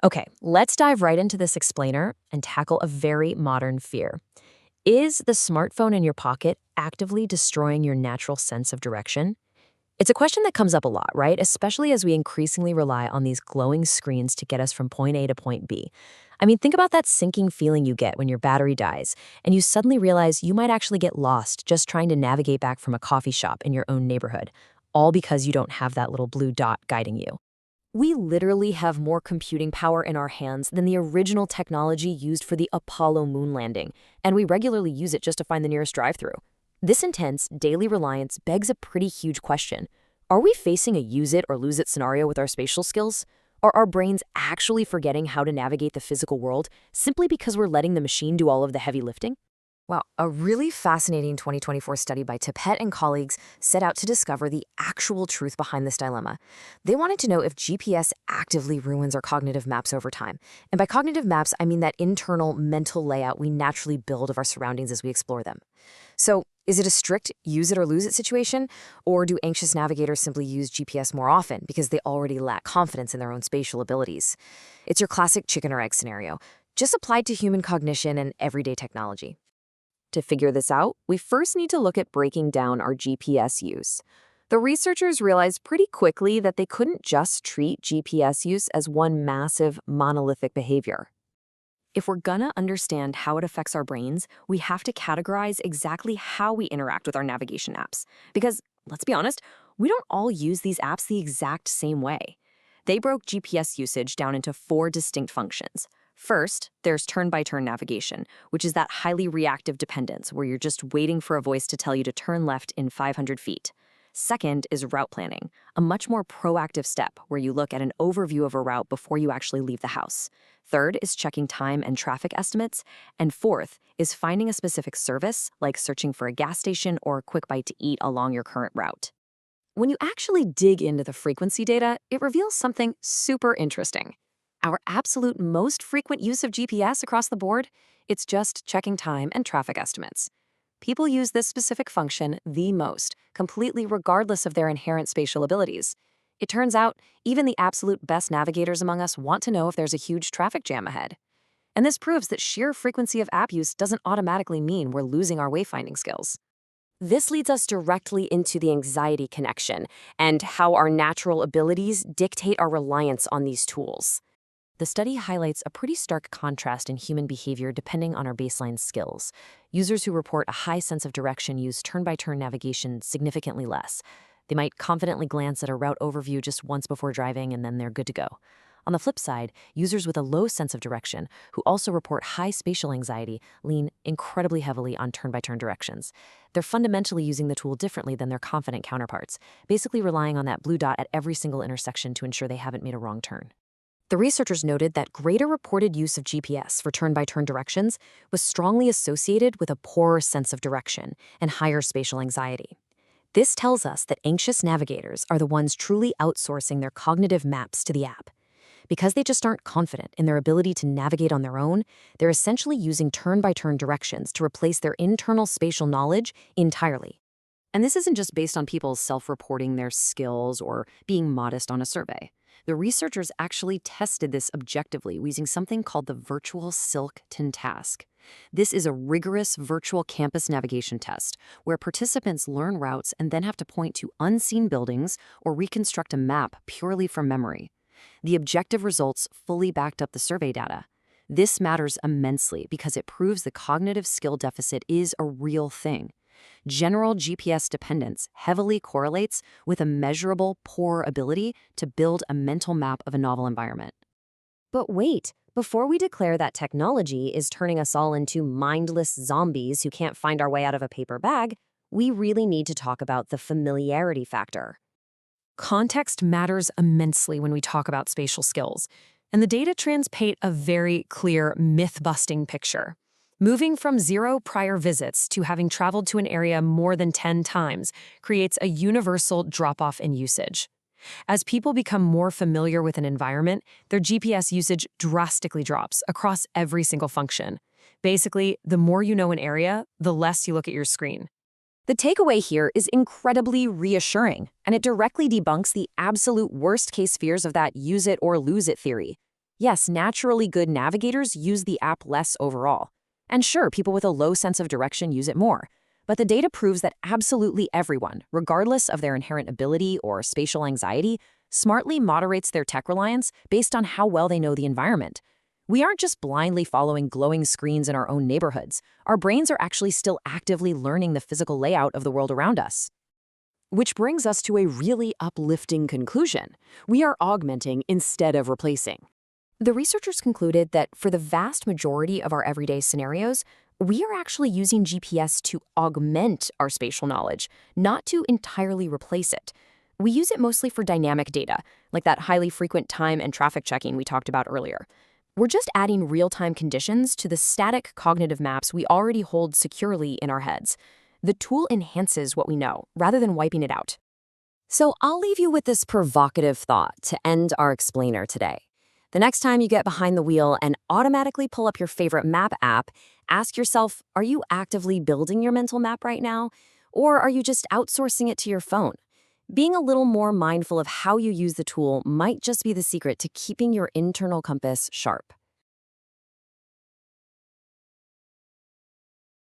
Okay, let's dive right into this explainer and tackle a very modern fear. Is the smartphone in your pocket actively destroying your natural sense of direction? It's a question that comes up a lot, right? Especially as we increasingly rely on these glowing screens to get us from point A to point B. I mean, think about that sinking feeling you get when your battery dies and you suddenly realize you might actually get lost just trying to navigate back from a coffee shop in your own neighborhood, all because you don't have that little blue dot guiding you. We literally have more computing power in our hands than the original technology used for the Apollo moon landing, and we regularly use it just to find the nearest drive-thru. This intense daily reliance begs a pretty huge question. Are we facing a use it or lose it scenario with our spatial skills? Are our brains actually forgetting how to navigate the physical world simply because we're letting the machine do all of the heavy lifting? Wow, a really fascinating 2024 study by Topete and colleagues set out to discover the actual truth behind this dilemma. They wanted to know if GPS actively ruins our cognitive maps over time. And by cognitive maps, I mean that internal mental layout we naturally build of our surroundings as we explore them. So, is it a strict use it or lose it situation? Or do anxious navigators simply use GPS more often because they already lack confidence in their own spatial abilities? It's your classic chicken or egg scenario, just applied to human cognition and everyday technology. To figure this out, we first need to look at breaking down our GPS use. The researchers realized pretty quickly that they couldn't just treat GPS use as one massive, monolithic behavior. If we're gonna understand how it affects our brains, we have to categorize exactly how we interact with our navigation apps. Because, let's be honest, we don't all use these apps the exact same way. They broke GPS usage down into four distinct functions. First, there's turn-by-turn navigation, which is that highly reactive dependence where you're just waiting for a voice to tell you to turn left in 500 feet. Second is route planning, a much more proactive step where you look at an overview of a route before you actually leave the house. Third is checking time and traffic estimates. And fourth is finding a specific service, like searching for a gas station or a quick bite to eat along your current route. When you actually dig into the frequency data, it reveals something super interesting. Our absolute most frequent use of GPS across the board, it's just checking time and traffic estimates. People use this specific function the most, completely regardless of their inherent spatial abilities. It turns out, even the absolute best navigators among us want to know if there's a huge traffic jam ahead. And this proves that sheer frequency of app use doesn't automatically mean we're losing our wayfinding skills. This leads us directly into the anxiety connection and how our natural abilities dictate our reliance on these tools. The study highlights a pretty stark contrast in human behavior depending on our baseline skills. Users who report a high sense of direction use turn-by-turn navigation significantly less. They might confidently glance at a route overview just once before driving and then they're good to go. On the flip side, users with a low sense of direction, who also report high spatial anxiety, lean incredibly heavily on turn-by-turn directions. They're fundamentally using the tool differently than their confident counterparts, basically relying on that blue dot at every single intersection to ensure they haven't made a wrong turn. The researchers noted that greater reported use of GPS for turn-by-turn directions was strongly associated with a poorer sense of direction and higher spatial anxiety. This tells us that anxious navigators are the ones truly outsourcing their cognitive maps to the app. Because they just aren't confident in their ability to navigate on their own, they're essentially using turn-by-turn directions to replace their internal spatial knowledge entirely. And this isn't just based on people self-reporting their skills or being modest on a survey. The researchers actually tested this objectively using something called the Virtual Silk-10 task. This is a rigorous virtual campus navigation test where participants learn routes and then have to point to unseen buildings or reconstruct a map purely from memory. The objective results fully backed up the survey data. This matters immensely because it proves the cognitive skill deficit is a real thing. General GPS dependence heavily correlates with a measurable, poor ability to build a mental map of a novel environment. But wait, before we declare that technology is turning us all into mindless zombies who can't find our way out of a paper bag, we really need to talk about the familiarity factor. Context matters immensely when we talk about spatial skills, and the data trends paint a very clear myth-busting picture. Moving from 0 prior visits to having traveled to an area more than 10 times creates a universal drop-off in usage. As people become more familiar with an environment, their GPS usage drastically drops across every single function. Basically, the more you know an area, the less you look at your screen. The takeaway here is incredibly reassuring, and it directly debunks the absolute worst-case fears of that use it or lose it theory. Yes, naturally good navigators use the app less overall. And sure, people with a low sense of direction use it more. But the data proves that absolutely everyone, regardless of their inherent ability or spatial anxiety, smartly moderates their tech reliance based on how well they know the environment. We aren't just blindly following glowing screens in our own neighborhoods. Our brains are actually still actively learning the physical layout of the world around us. Which brings us to a really uplifting conclusion. We are augmenting instead of replacing. The researchers concluded that for the vast majority of our everyday scenarios, we are actually using GPS to augment our spatial knowledge, not to entirely replace it. We use it mostly for dynamic data, like that highly frequent time and traffic checking we talked about earlier. We're just adding real-time conditions to the static cognitive maps we already hold securely in our heads. The tool enhances what we know, rather than wiping it out. So I'll leave you with this provocative thought to end our explainer today. The next time you get behind the wheel and automatically pull up your favorite map app, ask yourself, are you actively building your mental map right now? Or are you just outsourcing it to your phone? Being a little more mindful of how you use the tool might just be the secret to keeping your internal compass sharp.